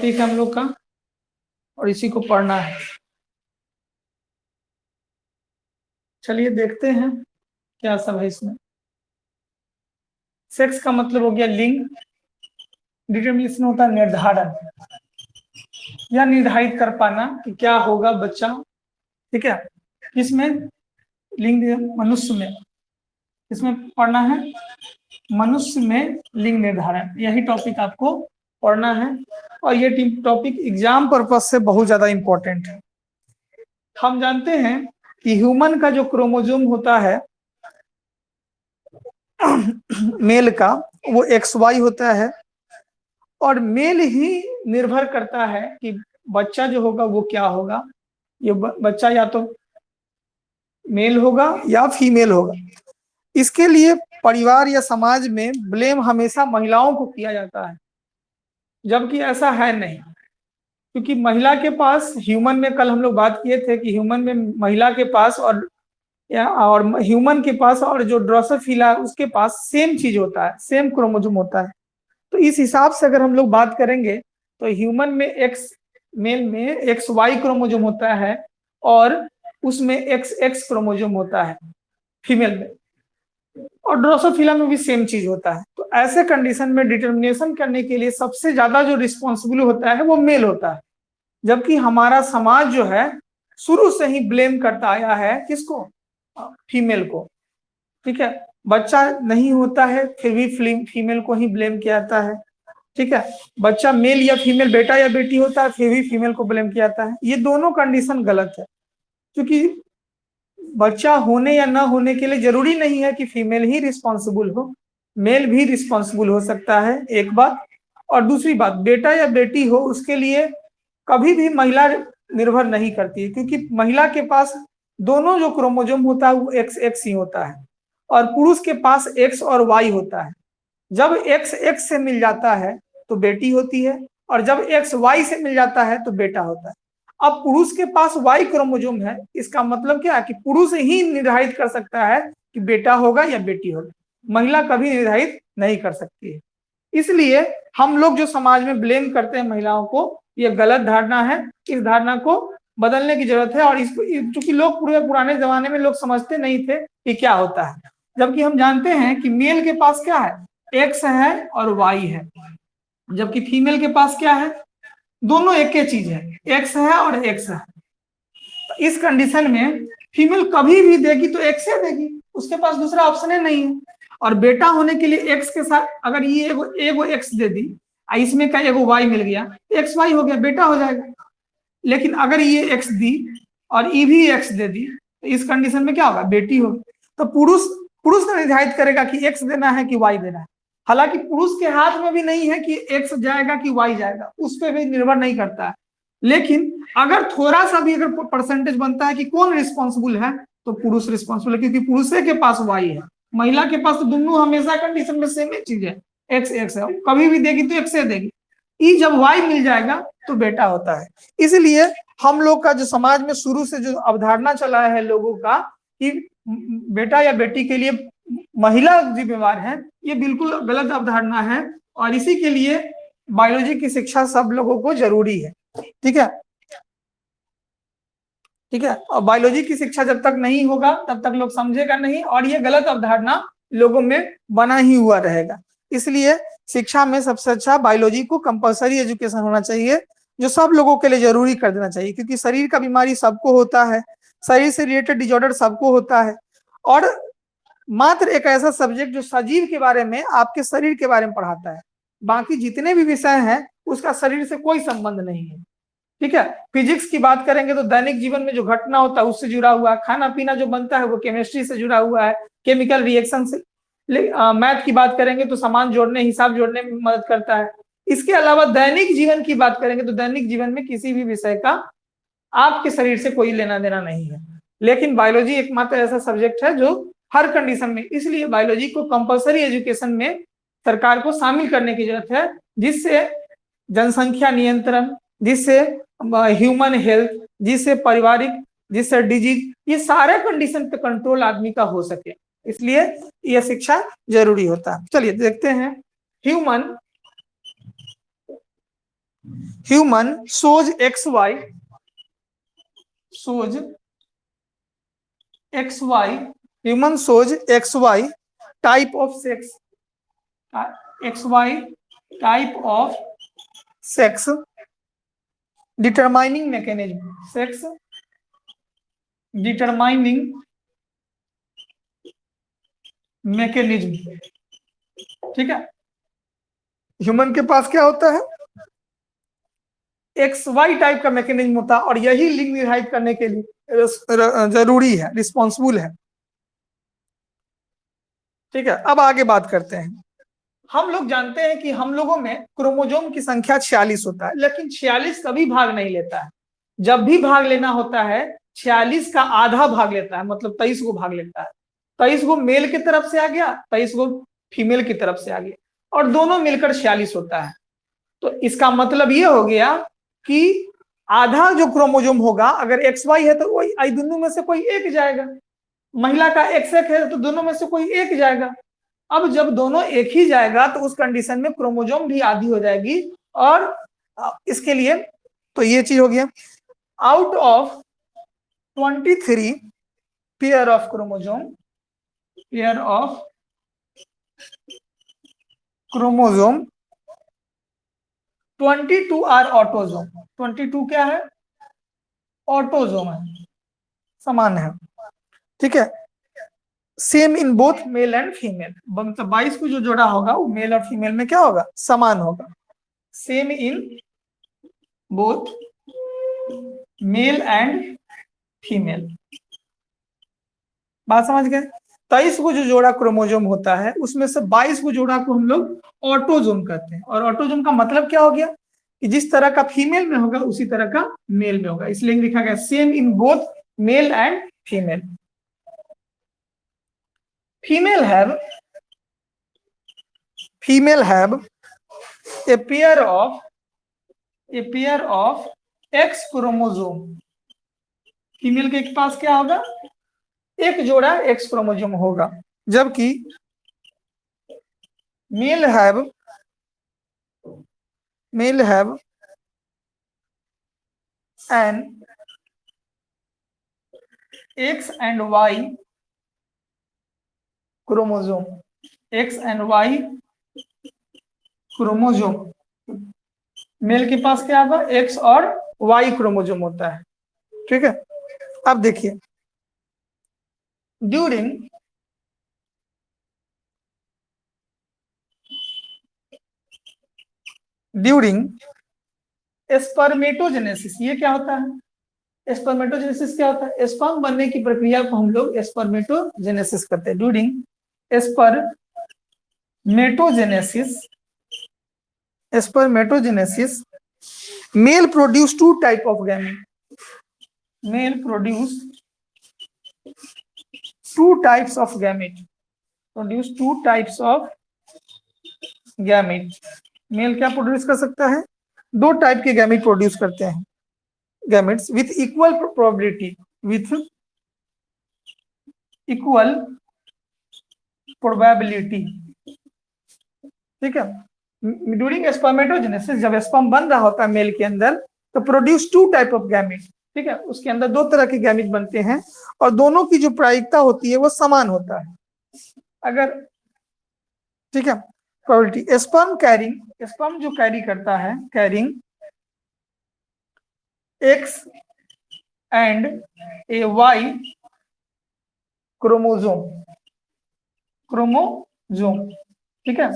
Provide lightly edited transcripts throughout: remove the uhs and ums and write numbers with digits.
ठीक है हम लोग का, और इसी को पढ़ना है। चलिए देखते हैं क्या सब है इसमें। सेक्स का मतलब हो गया लिंग। डिटर्मिनेशन होता है निर्धारण या निर्धारित कर पाना कि क्या होगा बच्चा। ठीक है, किसमें? लिंग मनुष्य में। इसमें पढ़ना है मनुष्य में लिंग निर्धारण, यही टॉपिक आपको पढ़ना है। और ये टॉपिक एग्जाम पर्पज से बहुत ज्यादा इंपॉर्टेंट है। हम जानते हैं कि ह्यूमन का जो क्रोमोजोम होता है मेल का, वो XY होता है, और मेल ही निर्भर करता है कि बच्चा जो होगा वो क्या होगा। ये बच्चा या तो मेल होगा या फीमेल होगा। इसके लिए परिवार या समाज में ब्लेम हमेशा महिलाओं को किया जाता है, जबकि ऐसा है नहीं। क्योंकि महिला के पास, ह्यूमन में कल हम लोग बात किए थे कि ह्यूमन में महिला के पास और ह्यूमन के पास और जो ड्रोसोफिला उसके पास सेम चीज होता है, सेम क्रोमोसोम होता है। तो इस हिसाब से अगर हम लोग बात करेंगे तो ह्यूमन में एक्स, मेल में XY क्रोमोसोम होता है और उसमें XX क्रोमोसोम होता है फीमेल में, और ड्रोसोफिला में भी सेम चीज होता है। तो ऐसे कंडीशन में डिटर्मिनेशन करने के लिए सबसे ज्यादा जो रिस्पॉन्सिबल होता है वो मेल होता है, जबकि हमारा समाज जो है शुरू से ही ब्लेम करता आया है किसको? फीमेल को। ठीक है, बच्चा नहीं होता है फिर भी फीमेल को ही ब्लेम किया जाता है। ठीक है, बच्चा मेल या फीमेल, बेटा या बेटी होता है फिर भी फीमेल को ब्लेम किया जाता है। ये दोनों कंडीशन गलत है, क्योंकि बच्चा होने या ना होने के लिए जरूरी नहीं है कि फीमेल ही रिस्पॉन्सिबल हो, मेल भी रिस्पॉन्सिबल हो सकता है, एक बात। और दूसरी बात, बेटा या बेटी हो उसके लिए कभी भी महिला निर्भर नहीं करती है, क्योंकि महिला के पास दोनों जो क्रोमोसोम होता है वो XX ही होता है, और पुरुष के पास X और Y होता है। जब XX से मिल जाता है तो बेटी होती है, और जब XY से मिल जाता है तो बेटा होता है। अब पुरुष के पास Y क्रोमोसोम है, इसका मतलब क्या है कि पुरुष ही निर्धारित कर सकता है कि बेटा होगा या बेटी होगा, महिला कभी निर्धारित नहीं कर सकती है। इसलिए हम लोग जो समाज में ब्लेम करते हैं महिलाओं को, ये गलत धारणा है। इस धारणा को बदलने की जरूरत है। और इसको, चूंकि लोग पूरे पुराने जमाने में लोग समझते नहीं थे कि क्या होता है, जबकि हम जानते हैं कि मेल के पास क्या है? X है और Y है, जबकि फीमेल के पास क्या है? दोनों एक ही चीज है, X है और X है। तो इस कंडीशन में फीमेल कभी भी देगी तो X से देगी, उसके पास दूसरा ऑप्शन है नहीं है। और बेटा होने के लिए X के साथ अगर ये एगो X दे दी, इसमें का एगो Y मिल गया, XY हो गया, बेटा हो जाएगा। लेकिन अगर ये X दी और ये भी X दे दी तो इस कंडीशन में क्या होगा? बेटी होगी। तो पुरुष पुरुष निर्धारित करेगा कि X देना है कि Y देना है। हालांकि पुरुष के हाथ में भी नहीं है कि X जाएगा कि Y जाएगा, उस पर भी निर्भर नहीं करता है। लेकिन अगर थोड़ा सा भी अगर परसेंटेज बनता है कि कौन रिस्पॉन्सिबल है, तो पुरुष रिस्पॉन्सिबल है, क्योंकि पुरुष के पास Y है, महिला के पास तो दोनों हमेशा कंडीशन में सेम ही चीज है, X है, कभी भी देगी तो X से देगी। ई जब Y मिल जाएगा तो बेटा होता है। इसलिए हम लोग का जो समाज में शुरू से जो अवधारणा चला है लोगों का कि बेटा या बेटी के लिए महिला जिम्मेवार है, ये बिल्कुल गलत अवधारणा है। और इसी के लिए बायोलॉजी की शिक्षा सब लोगों को जरूरी है। ठीक है, ठीक है। और बायोलॉजी की शिक्षा जब तक नहीं होगा तब तक लोग समझेगा नहीं, और ये गलत अवधारणा लोगों में बना ही हुआ रहेगा। इसलिए शिक्षा में सबसे अच्छा बायोलॉजी को कंपलसरी एजुकेशन होना चाहिए, जो सब लोगों के लिए जरूरी कर देना चाहिए, क्योंकि शरीर का बीमारी सबको होता है, शरीर से रिलेटेड डिसऑर्डर सबको होता है। और मात्र एक ऐसा सब्जेक्ट जो सजीव के बारे में, आपके शरीर के बारे में पढ़ाता है, बाकी जितने भी विषय हैं उसका शरीर से कोई संबंध नहीं है। ठीक है, फिजिक्स की बात करेंगे तो दैनिक जीवन में जो घटना होता है उससे जुड़ा हुआ है, खाना पीना जो बनता है वो केमिस्ट्री से जुड़ा हुआ है, केमिकल रिएक्शन से। मैथ की बात करेंगे तो सामान जोड़ने, हिसाब जोड़ने में मदद करता है। इसके अलावा दैनिक जीवन की बात करेंगे तो दैनिक जीवन में किसी भी विषय का आपके शरीर से कोई लेना देना नहीं है। लेकिन बायोलॉजी एकमात्र ऐसा सब्जेक्ट है जो हर कंडीशन में, इसलिए बायोलॉजी को कंपलसरी एजुकेशन में सरकार को शामिल करने की जरूरत है, जिससे जनसंख्या नियंत्रण, जिससे ह्यूमन हेल्थ, जिससे पारिवारिक, जिससे डिजीज, ये सारे कंडीशन पे कंट्रोल आदमी का हो सके। इसलिए यह शिक्षा जरूरी होता है। चलिए देखते हैं human human shows XY, shows XY, human shows XY type of sex, XY type of sex determining mechanism, sex determining mechanism, ठीक है। ह्यूमन के पास क्या होता है, XY टाइप का मैकेनिज्म होता है और यही लिंग निर्धारित करने के लिए जरूरी है, रिस्पॉन्सिबल है, ठीक है। अब आगे बात करते हैं। हम लोग जानते हैं कि हम लोगों में क्रोमोजोम की संख्या 46 होता है, लेकिन 46 कभी भाग नहीं लेता है। जब भी भाग लेना होता है 46 का आधा भाग लेता है, मतलब 23 को भाग लेता है। 23 को मेल की तरफ से आ गया, 23 को फीमेल की तरफ से आ गया, और दोनों मिलकर 46 होता है। तो इसका मतलब ये हो गया कि आधा जो क्रोमोजोम होगा, अगर XY है तो वही दोनों में से कोई एक जाएगा। महिला का XX है तो दोनों में से कोई एक जाएगा। अब जब दोनों एक ही जाएगा तो उस कंडीशन में क्रोमोजोम भी आधी हो जाएगी। और इसके लिए तो ये चीज हो गया, out of 23 pair of chromosome, pair of chromosome 22 are autosome. 22 क्या है, ऑटोजोम है, समान है, ठीक है। Same in both male and female, मतलब 22 को जो जोड़ा होगा वो मेल और फीमेल में क्या होगा, समान होगा। Same in both male and female, बात समझ गए। 23 को जो जोड़ा क्रोमोजोम होता है उसमें से 22 को जोड़ा को हम लोग ऑटोजोम कहते हैं। और ऑटोजोम का मतलब क्या हो गया कि जिस तरह का फीमेल में होगा उसी तरह का मेल में होगा, इसलिए लिखा गया same in both male and female. Female have a pair of X chromosome. Female के पास क्या होगा, एक जोड़ा X क्रोमोजोम होगा, जबकि male have an X and Y chromosome, X and Y chromosome. Male के पास क्या होगा, X और Y क्रोमोजोम होता है, ठीक है। अब देखिए, ड्यूरिंग स्पर्मेटोजेनेसिस, ये क्या होता है, स्पर्मेटोजेनेसिस क्या होता है, स्पर्म बनने की प्रक्रिया को हम लोग स्पर्मेटोजेनेसिस करते हैं। During spermatogenesis male produce two type of gamete, male produce two types of gamete, produce two types of gamete. Male क्या प्रोड्यूस कर सकता है, दो टाइप के गैमेट प्रोड्यूस करते हैं, gametes with equal probability, with equal probability, ठीक है। ड्यूरिंग स्पर्मेटोजेनेसिस, जब स्पर्म बन रहा होता है मेल के अंदर, तो produce two type of gamete, ठीक है। उसके अंदर दो तरह के गैमेट बनते हैं और दोनों की जो प्रायिकता होती है वो समान होता है, अगर, ठीक है। प्रोबेबिलिटी, स्पर्म जो कैरी करता है, carrying X and A Y chromosome, ठीक है।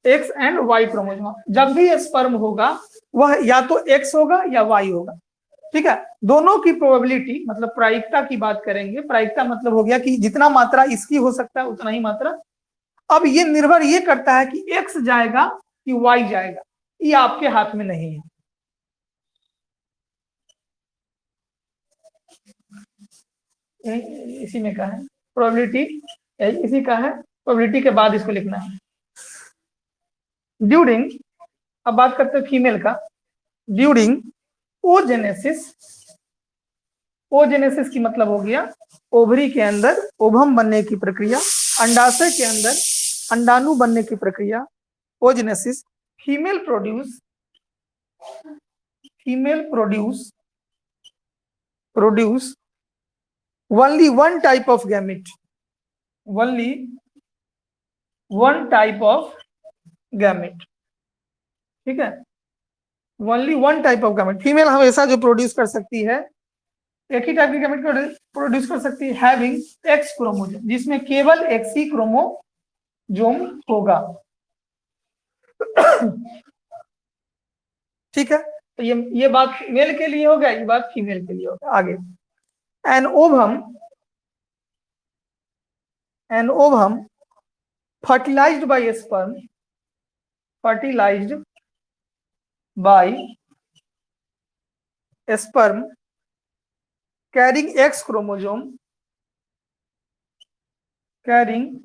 X एंड Y क्रोमोजोम, जब भी स्पर्म होगा वह या तो X होगा या Y होगा, ठीक है। दोनों की प्रोबेबिलिटी, मतलब प्रायिकता की बात करेंगे। प्रायिकता मतलब हो गया कि जितना मात्रा इसकी हो सकता है उतना ही मात्रा। अब ये निर्भर ये करता है कि X जाएगा कि Y जाएगा, ये आपके हाथ में नहीं है। इसी में का है प्रोबेबिलिटी, इसी का है प्रोबेबिलिटी के बाद इसको लिखना है। ड्यूरिंग, अब बात करते हैं फीमेल का। ड्यूरिंग ओजेनेसिस, ओजेनेसिस की मतलब हो गया ओवरी के अंदर ओवम बनने की प्रक्रिया, अंडाशय के अंदर अंडाणु बनने की प्रक्रिया, oogenesis. Female produce female produce only one type of gamete, only one type of gamete, ठीक है, only one type of gamete। Female हमेशा जो प्रोड्यूस कर सकती है एक ही टाइप की गैमेट प्रोड्यूस कर सकती है, हैविंग एक्स क्रोमोसोम, जिसमें केवल एक्स ही क्रोमोसोम होगा। ठीक है, तो ये बात मेल के लिए हो गया, ये बात फीमेल के लिए होगा। आगे, an ovum fertilised by sperm, fertilised by sperm carrying X chromosome, carrying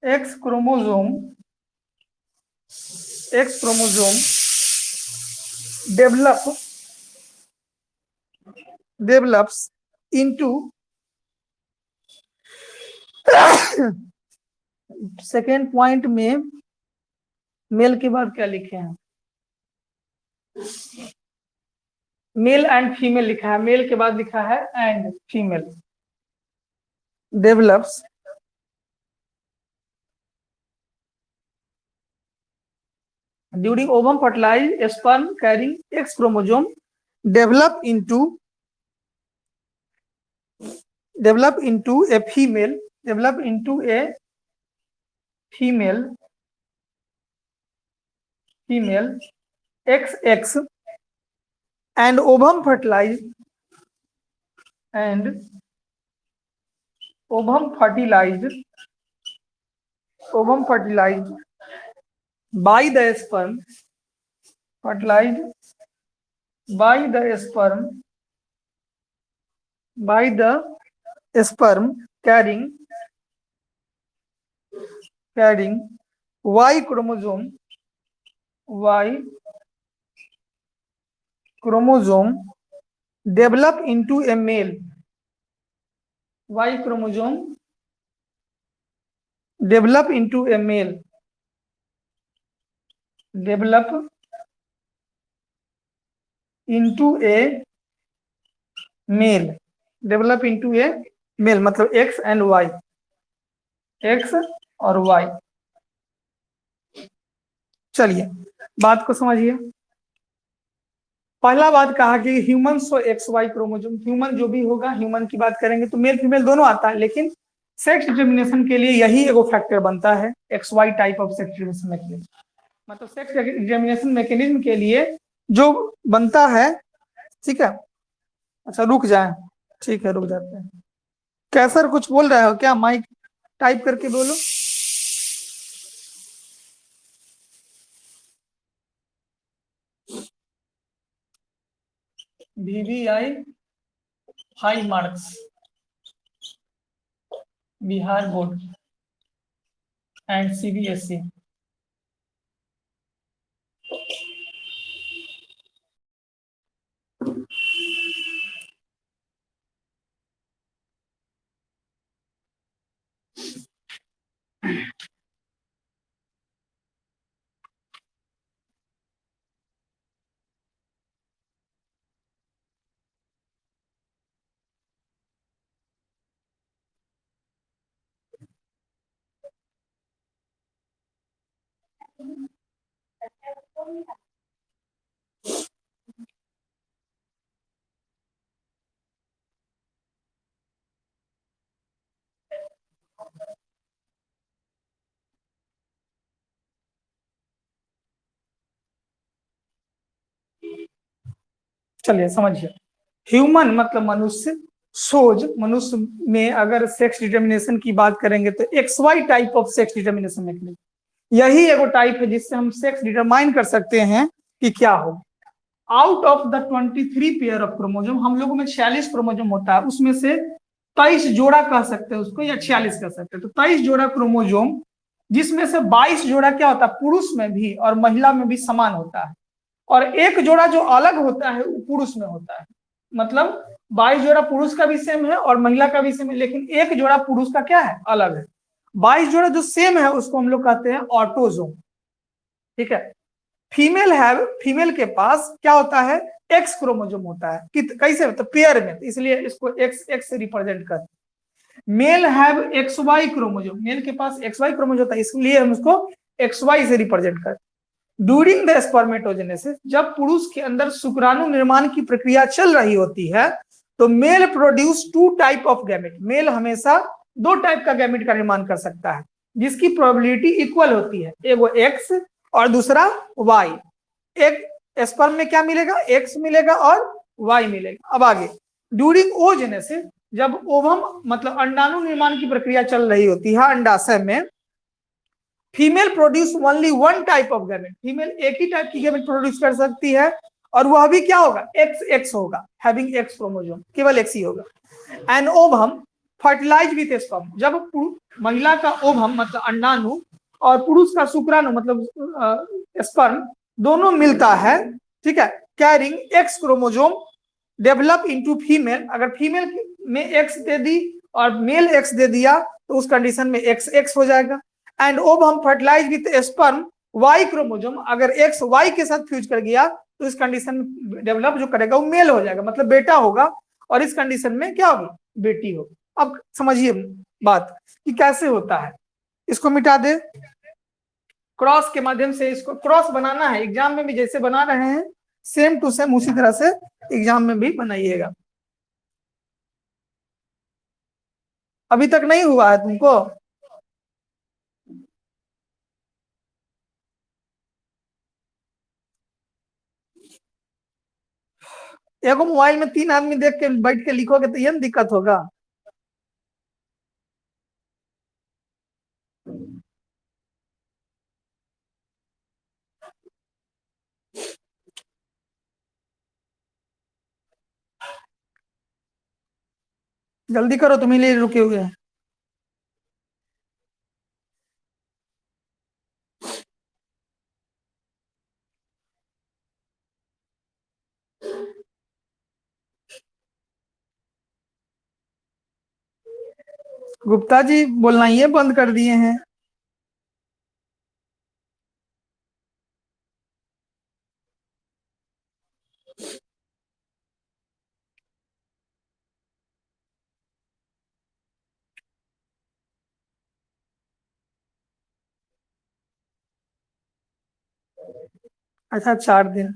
X chromosome develops into second point में मेल के बाद क्या लिखे हैं, मेल एंड फीमेल लिखा है, मेल के बाद लिखा है and female. Develops during ovum fertilise sperm carrying X chromosome develop into a female XX and ovum fertilized by the sperm, fertilized by the sperm carrying Y chromosome develop into a male, Y chromosome develop into a male, develop into a male मतलब X and Y, X और Y। चलिए बात को समझिए। पहला बात कहा कि human so XY chromosome, human जो भी होगा, ह्यूमन की बात करेंगे तो मेल फीमेल दोनों आता है, लेकिन सेक्स डिटरमिनेशन के लिए यही एगो फैक्टर बनता है, XY type of sex determination mechanism, मतलब सेक्स डिटरमिनेशन मैकेनिज्म के लिए जो बनता है। ठीक है, अच्छा रुक जाए, ठीक है रुक जाते हैं। कैसर कुछ बोल रहे हो क्या? माइक टाइप करके बोलो। VVI 5 marks, Bihar board and CBSE। चलिए समझिए, ह्यूमन मतलब मनुष्य, सोज मनुष्य में अगर सेक्स डिटरमिनेशन की बात करेंगे तो XY type of sex determination mechanism, यही एगो टाइप है जिससे हम सेक्स डिटरमाइन कर सकते हैं कि क्या हो। Out of the 23 pair of chromosome, हम लोगों में 46 क्रोमोसोम होता है, उसमें से 23 जोड़ा कह सकते हैं उसको, या 46 कह सकते हैं, तो 23 जोड़ा क्रोमोसोम, जिसमें से 22 जोड़ा क्या होता है, पुरुष में भी और महिला में भी समान होता है, और एक जोड़ा जो अलग होता है वो पुरुष में होता है, मतलब 22 जोड़ा पुरुष का भी सेम है और महिला का भी सेम है, लेकिन एक जोड़ा पुरुष का क्या है, अलग है। 22 जोड़ा जो सेम है उसको हम लोग कहते हैं ऑटोजोम। ठीक है, फीमेल के पास क्या होता है, एक्स क्रोमोसोम होता है, कैसे मतलब पेयर में, इसलिए इसको एक्स एक्स से रिप्रेजेंट कर। Male have X Y chromosome, male के पास एक्स वाई क्रोमोसोम होता है, इसलिए हम उसको एक्स वाई से रिप्रेजेंट कर। ड्यूरिंग द स्पर्मेटोजेनेसिस, जब पुरुष के अंदर शुक्राणु निर्माण की प्रक्रिया चल रही होती है, तो male produce 2 type of gamete, male हमेशा 2 टाइप का गैमेट का निर्माण कर सकता है, जिसकी प्रोबेबिलिटी इक्वल होती है, एक वो एक्स और दूसरा वाई। एक स्पर्म में क्या मिलेगा, एक्स मिलेगा और वाई मिलेगा। अब आगे, ड्यूरिंग ओजेनेसिस, जब ओवम मतलब अंडाणु निर्माण की प्रक्रिया चल रही होती है अंडाशय में, female produce only 1 type of gamete, female एक ही टाइप की गैमेट प्रोड्यूस कर सकती है, और वह भी क्या होगा, एक्स एक्स होगा, हैविंग एक्स क्रोमोसोम, केवल एक्स ही होगा। And ovum fertilise with sperm, जब महिला का ओवम मतलब अंडाणु और पुरुष का शुक्राणु मतलब स्पर्म दोनों मिलता है, ठीक है, carrying X chromosome develop into female, अगर फीमेल में एक्स दे दी और मेल एक्स दे दिया तो उस कंडीशन में एक्स एक्स हो जाएगा। And ovum fertilise with sperm Y chromosome, अगर एक्स वाई के साथ फ्यूज कर गया तो इस कंडीशन में डेवलप जो करेगा वो मेल हो जाएगा, मतलब बेटा होगा, और इस कंडीशन में क्या होगी, बेटी होगी। अब समझिए बात कि कैसे होता है, इसको मिटा दे, क्रॉस के माध्यम से इसको क्रॉस बनाना है, एग्जाम में भी जैसे बना रहे हैं सेम टू सेम उसी तरह से एग्जाम में भी बनाइएगा। अभी तक नहीं हुआ है तुमको? एगो मोबाइल में 3 आदमी देख के बैठ के लिखोगे तो ये दिक्कत होगा। जल्दी करो, तुम्हें लिए रुके हुए हैं। गुप्ता जी बोलना ये बंद कर दिए हैं। अच्छा, 4 दिन।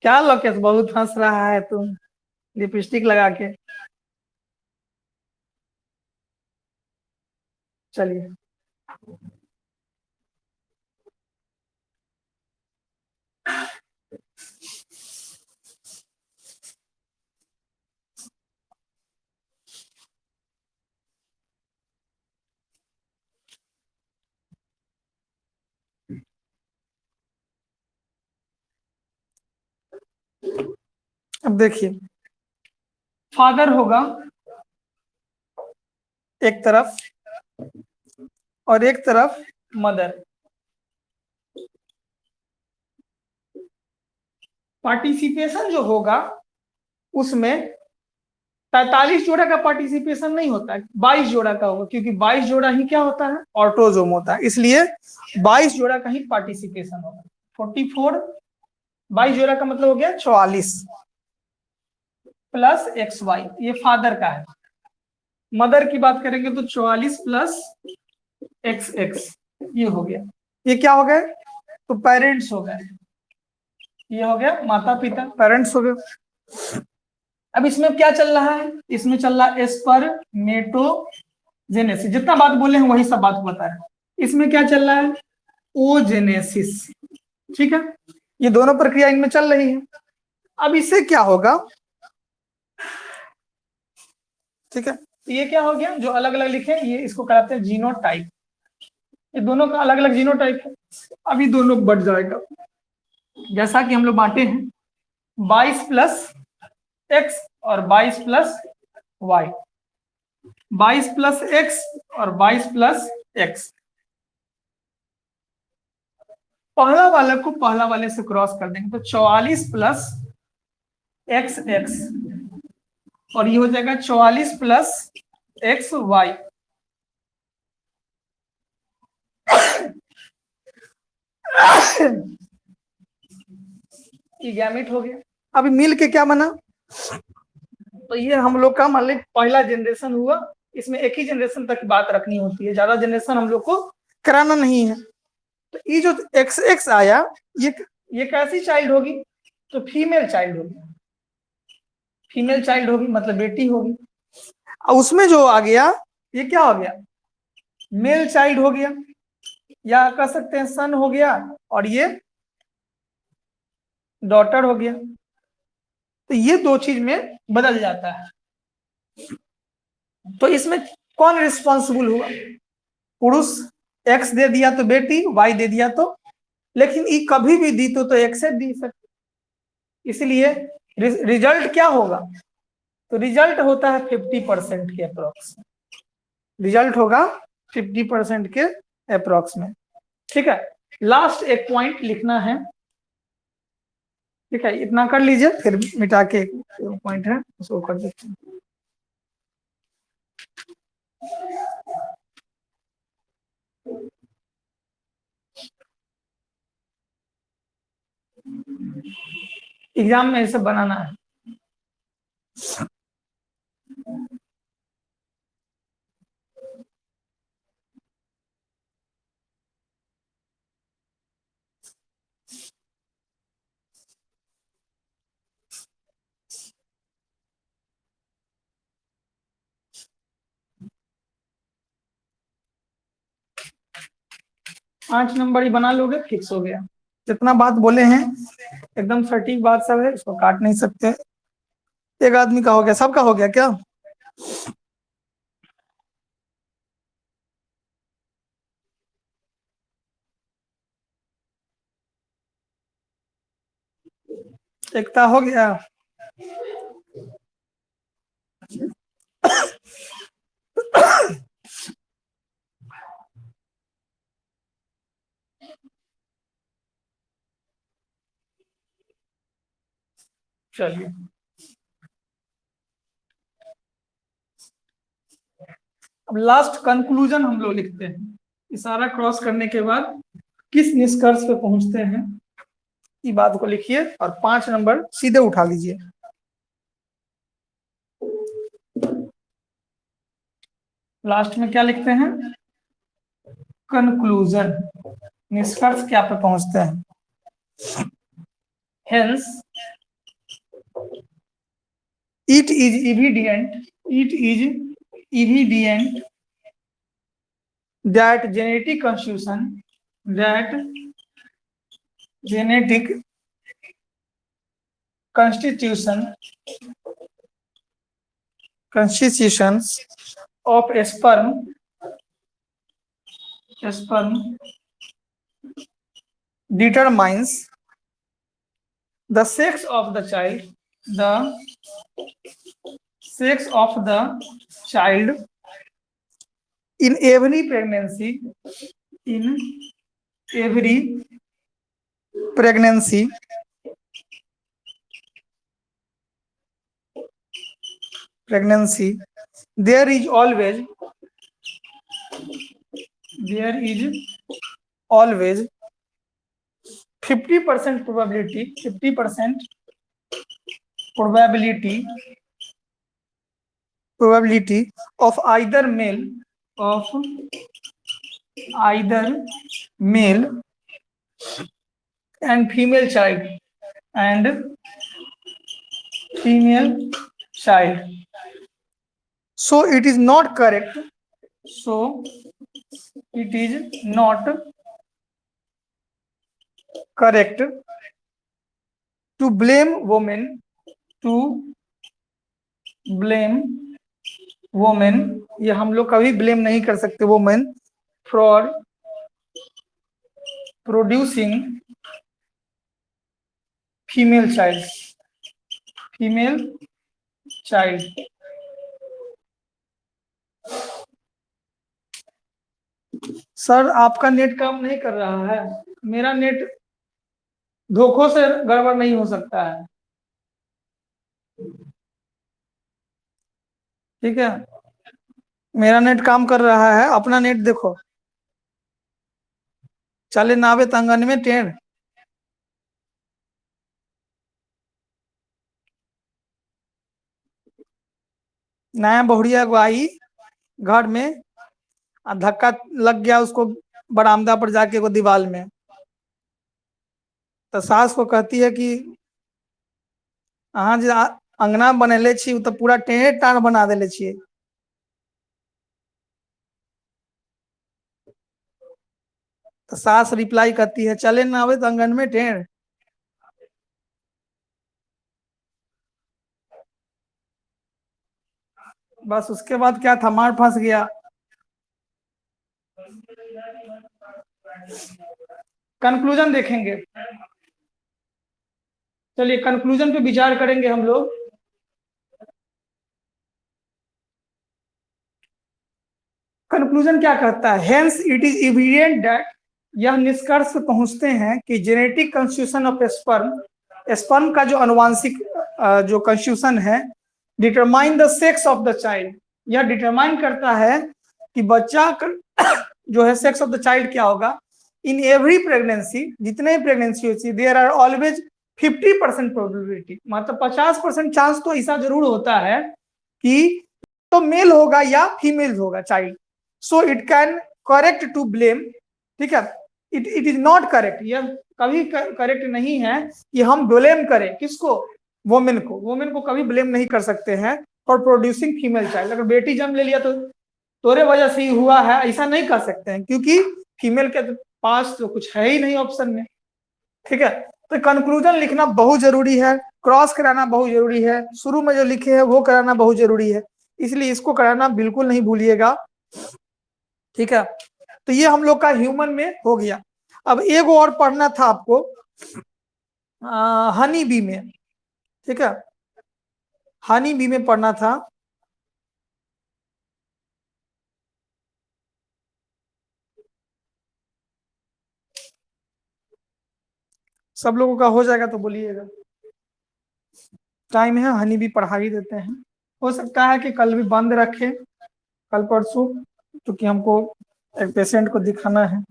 क्या लोकेश बहुत हंस रहा है तुम, लिपस्टिक लगा के। चलिए, अब देखिए, फादर होगा एक तरफ और एक तरफ मदर। पार्टिसिपेशन जो होगा उसमें 43 जोड़ा का पार्टिसिपेशन नहीं होता है, 22 जोड़ा का होगा, क्योंकि 22 जोड़ा ही क्या होता है, ऑटोजोम होता है, इसलिए 22 जोड़ा का ही पार्टिसिपेशन होगा। 44, 22 जोड़ा का मतलब हो गया 44 प्लस एक्स वाई, ये फादर का है। मदर की बात करेंगे तो 44 प्लस एक्स एक्स, ये हो गया। ये क्या हो गए, तो पेरेंट्स हो गए, ये हो गया माता पिता, पेरेंट्स हो गए। अब इसमें क्या चल रहा है, इसमें चल रहा है स्पर्मेटोजेनेसिस, जितना बात बोले हैं वही सब बात बता है। इसमें क्या चल रहा है, ओजेनेसिस, ठीक है, ये दोनों प्रक्रिया इनमें चल रही है। अब इससे क्या होगा, ठीक है, ये क्या हो गया, जो अलग अलग लिखे ये इसको कहते हैं जीनोटाइप, ये दोनों का अलग अलग जीनोटाइप है। अभी दोनों बढ़ जाएगा, जैसा कि हम लोग बांटे हैं 22 प्लस एक्स और 22 प्लस वाई, 22 प्लस एक्स और 22 प्लस एक्स, पहला वाले को पहला वाले से क्रॉस कर देंगे तो 44 प्लस एक्स एक्स, और ये हो जाएगा 44 प्लस एक्स वाई। ये गैमेट हो गया। अभी मिल के क्या बना, तो ये हम लोग का मान ली पहला जनरेशन हुआ। इसमें एक ही जनरेशन तक बात रखनी होती है, ज्यादा जनरेशन हम लोग को कराना नहीं है। तो ये जो एक्स एक्स आया, ये कैसी चाइल्ड होगी, तो फीमेल चाइल्ड होगी। फीमेल चाइल्ड होगी मतलब बेटी होगी। और उसमें जो आ गया ये क्या हो गया, मेल चाइल्ड हो गया, या कह सकते हैं सन हो गया, और ये डॉटर हो गया। तो ये दो चीज में बदल जाता है। तो इसमें कौन रिस्पॉन्सिबल हुआ, पुरुष एक्स दे दिया तो बेटी, वाई दे दिया तो, लेकिन ये कभी भी दी तो एक्स दी सकते। इसलिए रिजल्ट क्या होगा, तो रिजल्ट होता है 50% के अप्रोक्स। रिजल्ट होगा 50% के अप्रोक्स में। ठीक है, लास्ट एक पॉइंट लिखना है। ठीक है, इतना कर लीजिए, फिर मिटा के पॉइंट है उसको कर देते हैं। एग्जाम में ऐसे बनाना है। पांच नंबर ही बना लोगे, फिक्स हो गया। जितना बात बोले हैं एकदम सटीक बात सब है, इसको काट नहीं सकते। एक आदमी का हो गया, सबका हो गया क्या, एकता हो गया। चलिए, अब लास्ट कंक्लूजन हम लोग लिखते हैं। इशारा क्रॉस करने के बाद किस निष्कर्ष पे पहुंचते हैं, ये बात को लिखिए और 5 नंबर सीधे उठा लीजिए। लास्ट में क्या लिखते हैं, कंक्लूजन, निष्कर्ष क्या पे पहुंचते हैं। Hence it is evident that genetic constitutions of sperm determines the sex of the child, the sex of the child in every pregnancy, in every pregnancy, there is always 50% probability of either male and female child so it is not correct to blame women, ये हम लोग कभी blame नहीं कर सकते women for producing female child। Sir आपका net काम नहीं कर रहा है। मेरा नेट धोखों से गड़बड़ नहीं हो सकता है, ठीक है। मेरा नेट काम कर रहा है, अपना नेट देखो। चले नावे तंगन में टेढ़। नया बहुड़िया को आई घर में, धक्का लग गया उसको बरामदा पर जाके वो दीवार में। तो सास को कहती है कि अहाँ जे अंगना बनेले छी तो पूरा टेढ़े टाढ़ बना देले छियै। तो सास रिप्लाई करती है चले ना आवे तो अंगन में टेढ़। बस उसके बाद क्या था, मार फंस गया। कंक्लूजन देखेंगे, चलिए कंक्लूजन पे विचार करेंगे हम लोग। कंक्लूजन क्या कहता है, hence it is evident that, यह निष्कर्ष पहुंचते हैं कि genetic constitution of sperm, sperm का जो अनुवांशिक जो कंस्टिट्यूशन है, determine the sex of the child, यह डिटरमाइन करता है कि बच्चा जो है सेक्स ऑफ द चाइल्ड क्या होगा। इन एवरी प्रेगनेंसी, जितने प्रेगनेंसी होती है, देयर आर ऑलवेज 50% प्रोबेबिलिटी, मतलब 50% चांस तो ऐसा जरूर होता है कि तो मेल होगा या फीमेल होगा child. So it can correct to blame, ठीक है। इट इज नॉट करेक्ट, यह कभी करेक्ट नहीं है कि हम ब्लेम करें किसको, वोमेन को। वोमेन को कभी ब्लेम नहीं कर सकते हैं फॉर प्रोड्यूसिंग फीमेल चाइल्ड। अगर बेटी जन्म ले लिया तो तोरे वजह से ही हुआ है, ऐसा नहीं कर सकते हैं, क्योंकि फीमेल के पास तो कुछ है ही नहीं ऑप्शन में, ठीक है। तो कंक्लूजन लिखना बहुत जरूरी है, क्रॉस कराना बहुत जरूरी है, शुरू में जो लिखे हैं वो कराना बहुत जरूरी है, इसलिए इसको कराना बिल्कुल नहीं भूलिएगा, ठीक है। तो ये हम लोग का ह्यूमन में हो गया। अब एक और पढ़ना था आपको हनी बी में, ठीक है। हनी बी में पढ़ना था। सब लोगों का हो जाएगा तो बोलिएगा, टाइम है, हनी बी पढ़ा ही देते हैं। हो सकता है कि कल भी बंद रखे, कल परसों, क्योंकि हमको एक पेशेंट को दिखाना है,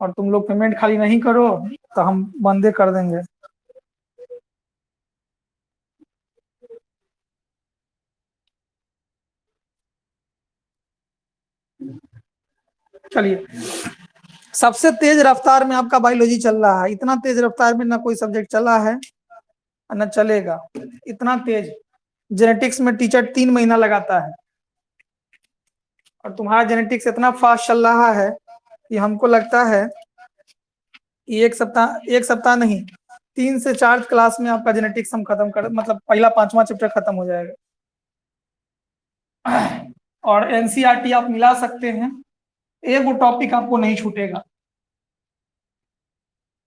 और तुम लोग पेमेंट खाली नहीं करो तो हम बंदे कर देंगे। चलिए, सबसे तेज रफ्तार में आपका बायोलॉजी चल रहा है, इतना तेज रफ्तार में ना कोई सब्जेक्ट चला है ना चलेगा, इतना तेज। जेनेटिक्स में टीचर 3 महीना लगाता है, और तुम्हारा जेनेटिक्स इतना फास्ट चल रहा है कि हमको लगता है कि एक सप्ताह नहीं, 3 से 4 क्लास में आपका जेनेटिक्स हम खत्म कर, मतलब पहला 5वां चैप्टर खत्म हो जाएगा। और एनसीईआरटी आप मिला सकते हैं, एक वो टॉपिक आपको नहीं छूटेगा।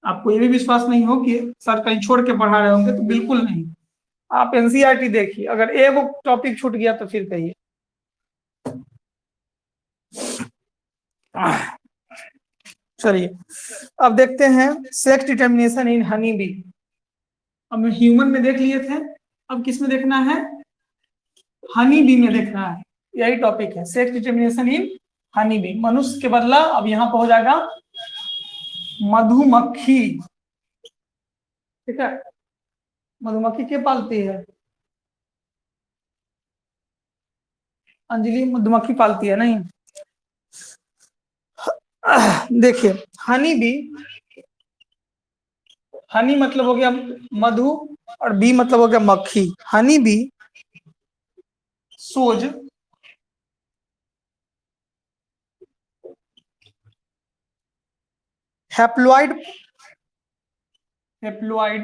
आपको ये भी विश्वास नहीं हो कि सर कहीं छोड़ के पढ़ा रहे होंगे, तो बिल्कुल नहीं। आप एनसीईआरटी देखिए, अगर एक टॉपिक छूट गया तो फिर कहिए। चलिए, अब देखते हैं sex determination in honey bee. अब ह्यूमन में देख लिए थे, अब किस में देखना है, हनी बी में देखना है। यही टॉपिक है, sex determination in honey bee. मनुष्य के बदला अब यहाँ पर हो जाएगा मधुमक्खी, ठीक है। मधुमक्खी के पालती है, अंजलि मधुमक्खी पालती है नहीं। देखिए, हनी बी, हनी मतलब हो गया मधु, और बी मतलब हो गया मक्खी। Honey bee shows haploid, haploid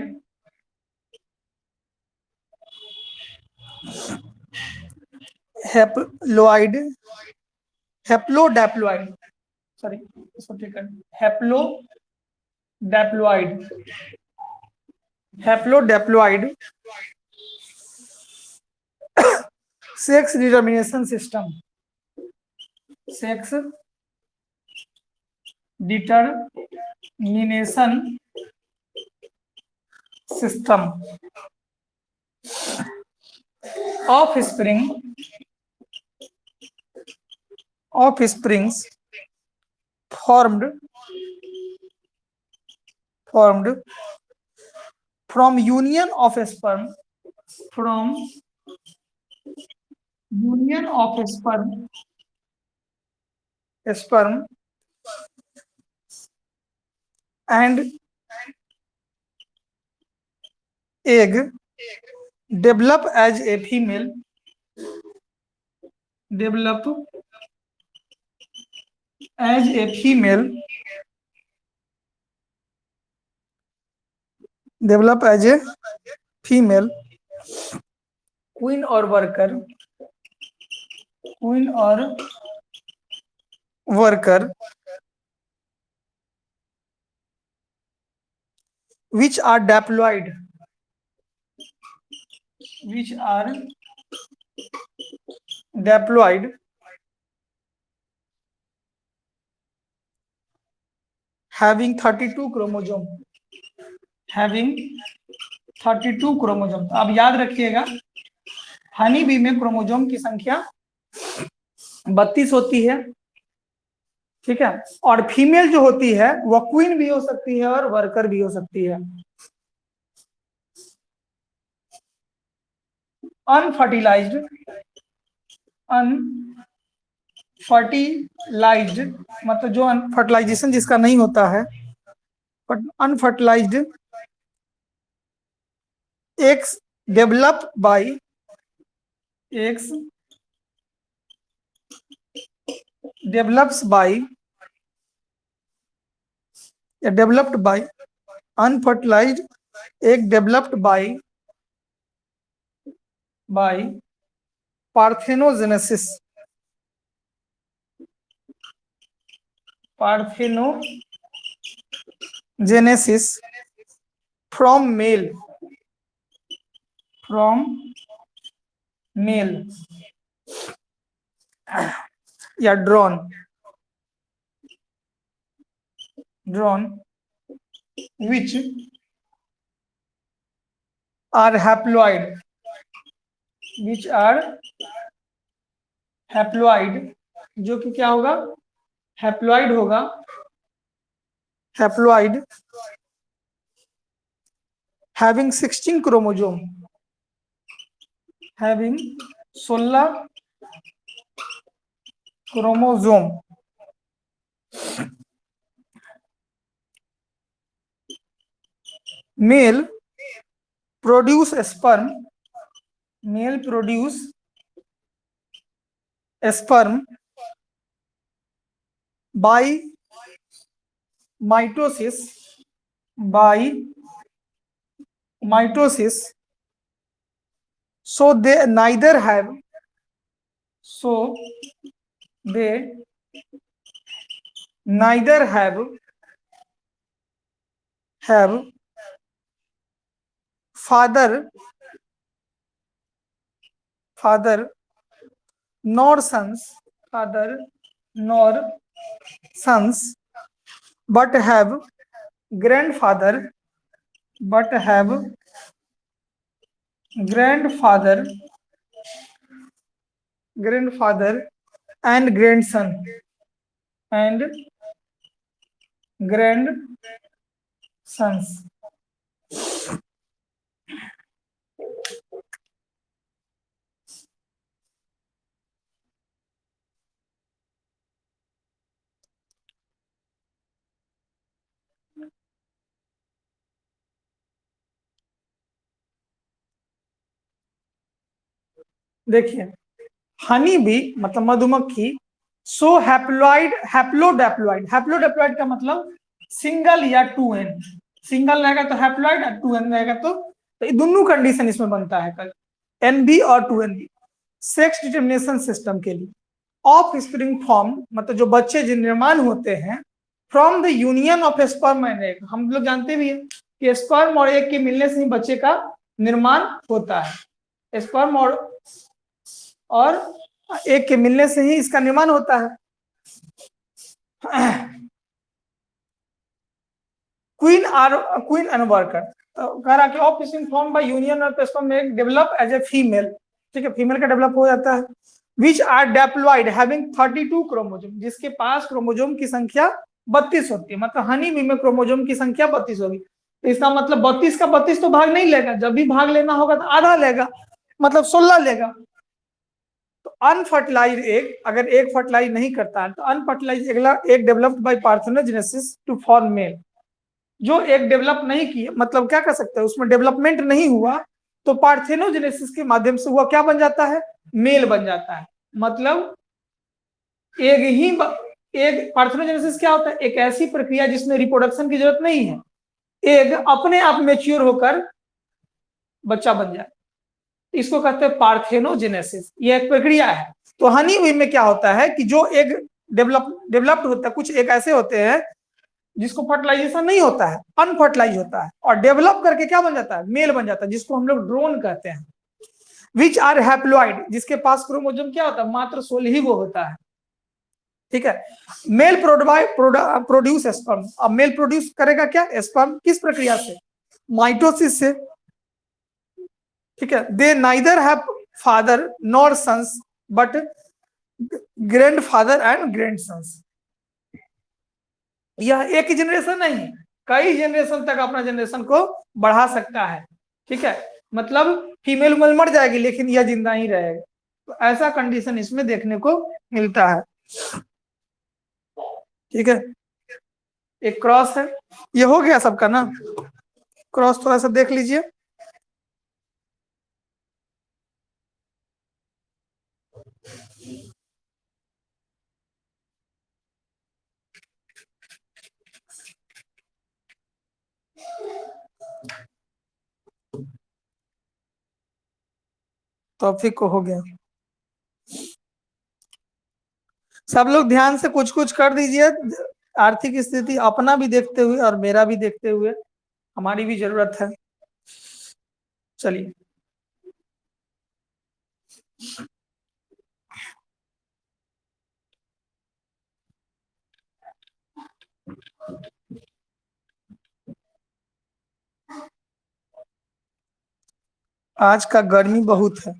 haploid haplodiploid, sorry इसको ठीक कर, haplodiploid, haplodiploid sex determination system, sex determination mination system of springs formed from union of sperm and egg develop as a female queen or worker which are diploid having 32 chromosome तो अब याद रखिएगा honey bee में chromosome की संख्या 32 होती है, ठीक है। और फीमेल जो होती है वह क्वीन भी हो सकती है और वर्कर भी हो सकती है। अनफर्टिलाइज्ड मतलब जो फर्टिलाइजेशन जिसका नहीं होता है, but unfertilised eggs developed by unfertilized egg developed by parthenogenesis from male या ड्रॉन which are haploid जो कि क्या होगा, हैप्लॉइड होगा, having 16 chromosome 16 chromosome. Male produce sperm by mitosis so they neither have father nor sons but have grandfather and grandsons। देखिए honey bee मतलब मधुमक्खी सो हैप्लोडेप्लॉइड का मतलब सिंगल या 2n, सिंगल रहेगा तो हैप्लॉइड और 2n रहेगा तो दोनों कंडीशन इसमें बनता है कल NB और 2NB सेक्स डिटर्मिनेशन सिस्टम के लिए। ऑफ स्प्रिंग फॉर्म मतलब जो बच्चे जो निर्माण होते हैं from the union of sperm and egg. हम लोग जानते भी हैं कि स्पर्म और एग के मिलने से ही बच्चे का निर्माण होता है, स्पर्म और एग के मिलने से ही इसका निर्माण होता है। Queen and worker. तो कह रहा कि ऑफ फॉर्म बाय यूनियन और स्पर्म में डेवलप एज ए फीमेल, ठीक है, फीमेल का डेवलप हो जाता है। Which are diploid having 32 chromosome, जिसके पास क्रोमोजोम की संख्या 32 होती है, मतलब हनी बी में क्रोमोजोम की संख्या 32 होगी। तो इसका मतलब 32 का 32 तो भाग नहीं लेगा, जब भी भाग लेना होगा तो आधा लेगा, मतलब 16 लेगा। तो अनफर्टिलाइज एग, अगर एग फर्टिलाइज नहीं करता है तो unfertilise egg developed by parthenogenesis to form male. जो एग डेवलप नहीं किया, मतलब क्या कर सकते हैं, उसमें डेवलपमेंट नहीं हुआ, तो पार्थेनोजेनेसिस के माध्यम से हुआ क्या बन जाता है, मेल बन जाता है। मतलब एग ही एग पार्थेनोजेनेसिस क्या होता है, एक ऐसी प्रक्रिया जिसमें रिप्रोडक्शन की जरूरत नहीं है, एग अपने आप मेच्योर होकर बच्चा बन जाए, इसको कहते हैं पार्थेनोजेनेसिस, ये एक प्रक्रिया है। तो हनी बी में क्या होता है कि जो एग डेवलप्ड होता है, कुछ एग ऐसे होते हैं जिसको फर्टिलाइजेशन नहीं होता है, अनफर्टिलाइज होता है, और डेवलप करके क्या बन जाता है, मेल बन जाता है, जिसको हम लोग ड्रोन कहते हैं। विच आर हैप्लॉइड, जिसके पास क्रोमोजोम क्या होता है, मात्र 16 ही वो होता है, ठीक है। मेल प्रोड्यूस स्पर्म, अब मेल प्रोड्यूस करेगा क्या, स्पर्म, किस प्रक्रिया से, माइटोसिस से, ठीक है। They neither have father nor sons but grandfather and grandsons. यह एक जनरेशन नहीं, कई जनरेशन तक अपना जनरेशन को बढ़ा सकता है, ठीक है। मतलब फीमेल मर जाएगी लेकिन यह जिंदा ही रहेगा, तो ऐसा कंडीशन इसमें देखने को मिलता है, ठीक है। एक क्रॉस है, ये हो गया सबका ना, क्रॉस थोड़ा सा देख लीजिए। टॉपिक को हो गया, सब लोग ध्यान से कुछ कुछ कर दीजिए, आर्थिक स्थिति अपना भी देखते हुए और मेरा भी देखते हुए, हमारी भी जरूरत है। चलिए, आज का गर्मी बहुत है,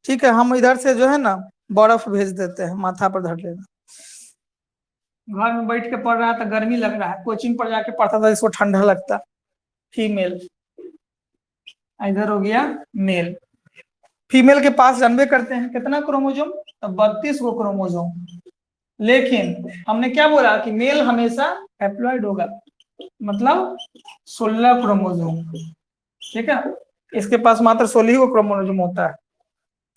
ठीक है, हम इधर से जो है ना बर्फ भेज देते हैं, माथा पर धर लेना। घर में बैठ के पढ़ रहा था, गर्मी लग रहा है, कोचिंग पर जाके पढ़ता था, इसको ठंडा लगता। फीमेल, इधर हो गया मेल। फीमेल के पास जानबे करते हैं कितना क्रोमोजोम, तो 32 गो क्रोमोजोम, लेकिन हमने क्या बोला कि मेल हमेशा हैप्लॉइड होगा, मतलब 16 क्रोमोजोम, ठीक है। इसके पास मात्र 16 गो क्रोमोजोम होता है,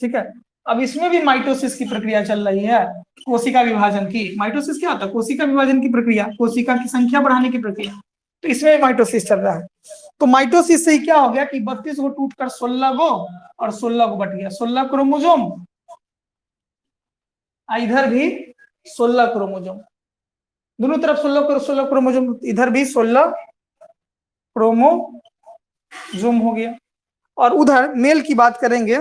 ठीक है। अब इसमें भी माइटोसिस की प्रक्रिया चल रही है, कोशिका विभाजन की। माइटोसिस क्या होता है, कोशिका विभाजन की प्रक्रिया, कोशिका की संख्या बढ़ाने की प्रक्रिया, तो इसमें भी माइटोसिस चल रहा है। तो माइटोसिस से क्या हो गया कि 32 गो टूटकर 16 गो और 16 गो बट गया, 16 क्रोमोजोम, इधर भी 16 क्रोमोजोम, दोनों तरफ 16 क्रोमोजोम, इधर भी 16 क्रोमोजोम हो गया। और उधर मेल की बात करेंगे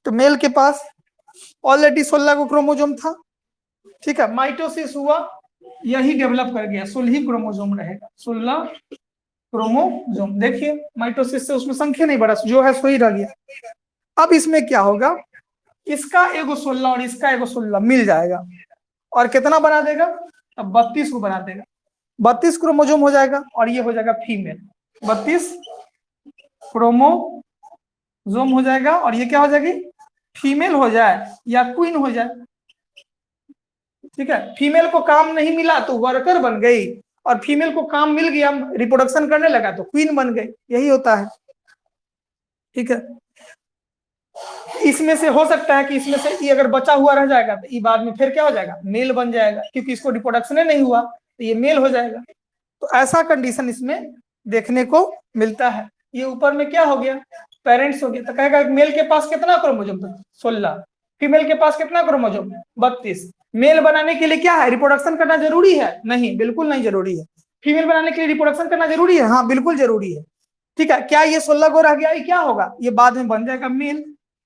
तो मेल के पास ऑलरेडी 16 को क्रोमोजोम था, ठीक है। माइटोसिस हुआ, यही डेवलप कर गया, 16 क्रोमोजोम रहेगा, 16 क्रोमोजोम। देखिए माइटोसिस से उसमें संख्या नहीं बढ़ा, जो है सो ही रह गया। अब इसमें क्या होगा, इसका एगो 16 और इसका एगो 16 मिल जाएगा, और कितना बना देगा, अब 32 को बना देगा, 32 क्रोमोजोम हो जाएगा, और ये हो जाएगा फीमेल, 32 क्रोमोजोम हो जाएगा, और ये क्या हो जाएगी, फीमेल हो जाए या क्वीन हो जाए, ठीक है। फीमेल को काम नहीं मिला तो वर्कर बन गई, और फीमेल को काम मिल गया, रिप्रोडक्शन करने लगा तो क्वीन बन गई, यही होता है, ठीक है। इसमें से हो सकता है कि इसमें से ये अगर बचा हुआ रह जाएगा तो ये बाद में फिर क्या हो जाएगा, मेल बन जाएगा, क्योंकि इसको रिप्रोडक्शन नहीं हुआ तो ये मेल हो जाएगा। तो ऐसा कंडीशन इसमें देखने को मिलता है। ये ऊपर में क्या हो गया, पेरेंट्स हो गया, तो कहेगा मेल के पास कितना क्रोमोजोम था, 16, फीमेल के पास कितना क्रोमोजोम, 32। मेल बनाने के लिए क्या है, रिप्रोडक्शन करना जरूरी है, नहीं, बिल्कुल नहीं जरूरी है। फीमेल बनाने के लिए रिप्रोडक्शन करना जरूरी है, हाँ बिल्कुल जरूरी है, ठीक है। क्या ये 16 को रह गया, ये क्या होगा, ये बाद में बन जाएगा मेल,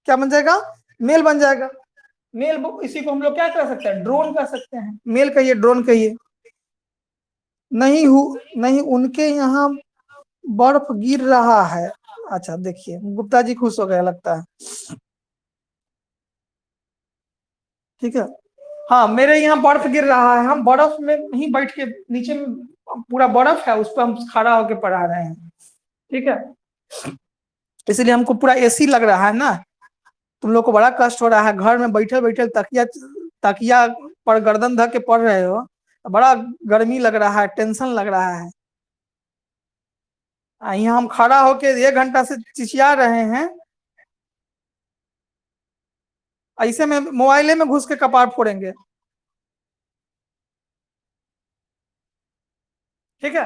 क्या बन जाएगा, मेल बन जाएगा। मेल, इसी को हम लोग क्या कर सकते हैं, ड्रोन कर सकते हैं, मेल कहिए ड्रोन कहिए, नहीं, उनके यहाँ बर्फ गिर रहा है। अच्छा देखिए, गुप्ता जी खुश हो गए लगता है। ठीक है। हाँ, मेरे यहाँ बर्फ गिर रहा है, हम बर्फ में ही बैठ के, नीचे में पूरा बर्फ है, उस पर हम खड़ा होकर पढ़ा रहे हैं। ठीक है, इसलिए हमको पूरा एसी लग रहा है ना। तुम लोग को बड़ा कष्ट हो रहा है, घर में बैठे बैठे तकिया तकिया पर गर्दन धर के पढ़ रहे हो, बड़ा गर्मी लग रहा है, टेंशन लग रहा है। यहाँ हम खड़ा होके 1 घंटा से चिचिया रहे हैं, ऐसे में मोबाइले में घुस के कपार फोड़ेंगे। ठीक है,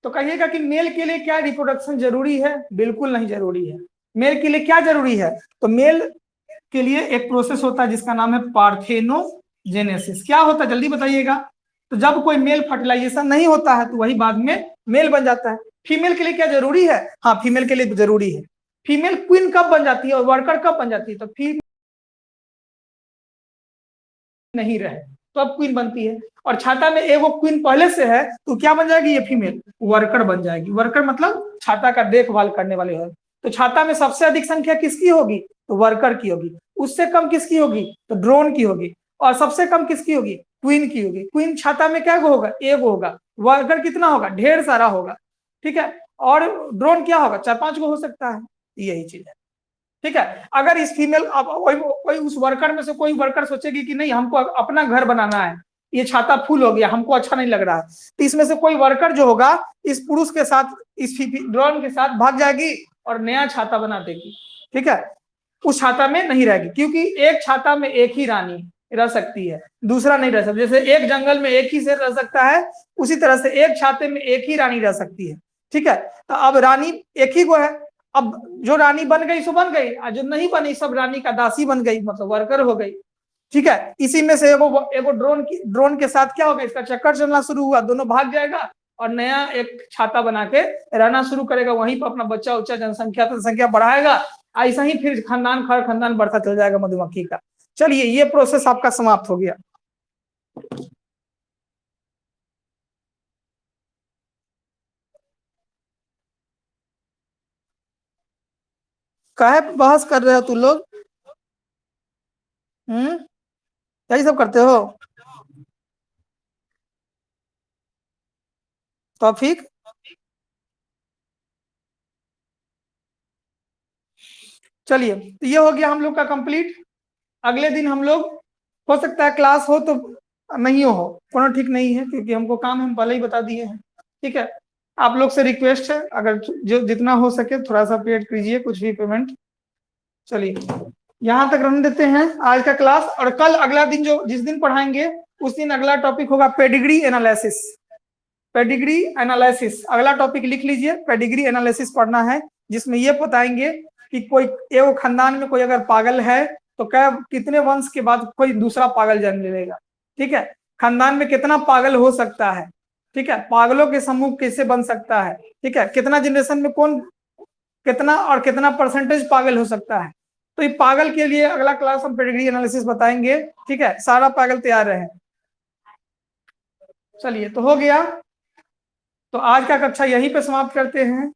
तो कहिएगा कि मेल के लिए क्या रिप्रोडक्शन जरूरी है? बिल्कुल नहीं जरूरी है। मेल के लिए क्या जरूरी है? तो मेल के लिए एक प्रोसेस होता है जिसका नाम है पार्थेनोजेनेसिस। क्या होता है जल्दी बताइएगा? तो जब कोई मेल फर्टिलाइजेशन नहीं होता है तो वही बाद में मेल बन जाता है। फीमेल के लिए क्या जरूरी है? हाँ, फीमेल के लिए जरूरी है। फीमेल क्वीन कब बन जाती है और वर्कर कब बन जाती है? तो फीमेल नहीं रहे तो अब क्वीन बनती है, और छाता में एगो क्वीन पहले से है तो क्या बन जाएगी? ये फीमेल वर्कर बन जाएगी। वर्कर मतलब छाता का देखभाल करने वाले है। तो छाता में सबसे अधिक संख्या किसकी होगी? तो वर्कर की होगी। उससे कम किसकी होगी? तो ड्रोन की होगी। और सबसे कम किसकी होगी? क्वीन की होगी। क्वीन छाता में क्या होगा? एगो होगा। वर्कर कितना होगा? ढेर सारा होगा। ठीक है, और ड्रोन क्या होगा? 4-5 गो हो सकता है। यही चीज है। ठीक है, अगर इस फीमेल कोई उस वर्कर में से कोई वर्कर सोचेगी कि नहीं हमको अपना घर बनाना है, ये छाता फुल हो गया, हमको अच्छा नहीं लग रहा है, तो इसमें से कोई वर्कर जो होगा इस पुरुष के साथ, इस ड्रोन के साथ भाग जाएगी और नया छाता बना देगी। ठीक है, उस छाता में नहीं रहेगी, क्योंकि एक छाता में एक ही रानी रह सकती है, दूसरा नहीं रह सकता। जैसे एक जंगल में एक ही शेर रह सकता है, उसी तरह से एक छाते में एक ही रानी रह सकती है। ठीक है, तो अब रानी एक ही को है। अब जो रानी बन गई सो बन गई, और जो नहीं बनी सब रानी का दासी बन गई, मतलब वर्कर हो गई। ठीक है, इसी में से एगो ड्रोन के साथ क्या होगा? इसका चक्कर चलना शुरू हुआ, दोनों भाग जाएगा और नया एक छाता बना के रहना शुरू करेगा, वहीं पर अपना बच्चा उच्चा जनसंख्या बढ़ाएगा। ऐसा ही फिर खानदान खर खानदान बढ़ता चल जाएगा मधुमक्खी का। चलिए, ये प्रोसेस आपका समाप्त हो गया। काहे बहस कर रहे हो तू लोग? यही सब करते हो? टॉपिक चलिए, तो ये हो गया हम लोग का कंप्लीट। अगले दिन हम लोग, हो सकता है क्लास हो तो नहीं हो, कोनो ठीक नहीं है, क्योंकि हमको काम हम पहले ही बता दिए हैं। ठीक है, आप लोग से रिक्वेस्ट है, अगर जो जितना हो सके थोड़ा सा पेड कीजिए, कुछ भी पेमेंट। चलिए, यहाँ तक रहने देते हैं आज का क्लास, और कल अगला दिन जो जिस दिन पढ़ाएंगे उस दिन अगला टॉपिक होगा पेडिग्री एनालिसिस। पेडिग्री एनालिसिस अगला टॉपिक लिख लीजिए, पेडिग्री एनालिसिस पढ़ना है, जिसमें ये बताएंगे कि कोई एगो खानदान में कोई अगर पागल है तो क्या कितने वंश के बाद कोई दूसरा पागल जन्म लेगा। ठीक है, खानदान में कितना पागल हो सकता है। ठीक है, पागलों के समूह कैसे बन सकता है। ठीक है, कितना जनरेशन में कौन कितना और कितना परसेंटेज पागल हो सकता है। तो ये पागल के लिए अगला क्लास हम पेडिग्री एनालिसिस बताएंगे। ठीक है, सारा पागल तैयार रहे। चलिए, तो हो गया, तो आज का कक्षा यहीं पे समाप्त करते हैं।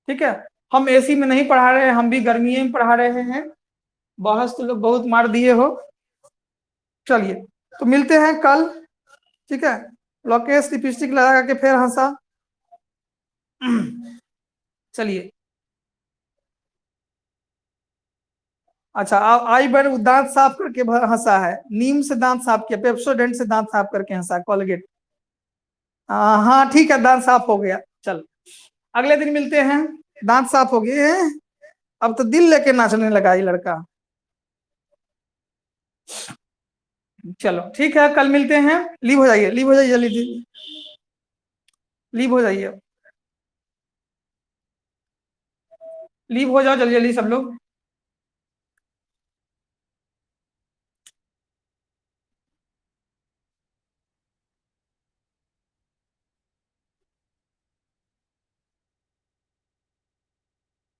ठीक है, हम एसी में नहीं पढ़ा रहे हैं, हम भी गर्मी में पढ़ा रहे हैं। बहस तो लोग बहुत मार दिए हो। चलिए, तो मिलते हैं कल। ठीक है, लोकेश लिपस्टिक लगा के फिर हंसा। चलिए, अच्छा, आई बार दांत साफ करके हंसा है, नीम से दांत साफ किया, पेप्सोडेंट से दांत साफ करके हंसा, कोलगेट। हाँ ठीक है, दांत साफ हो गया। चल, अगले दिन मिलते हैं। दांत साफ हो गए हैं, अब तो दिल लेके नाचने लगा ये लड़का। चलो ठीक है, कल मिलते हैं। लीव हो जाइए, लीव हो जाइए जल्दी, लीव हो जाइए, लीव हो जाओ जल्दी जल्दी सब लोग।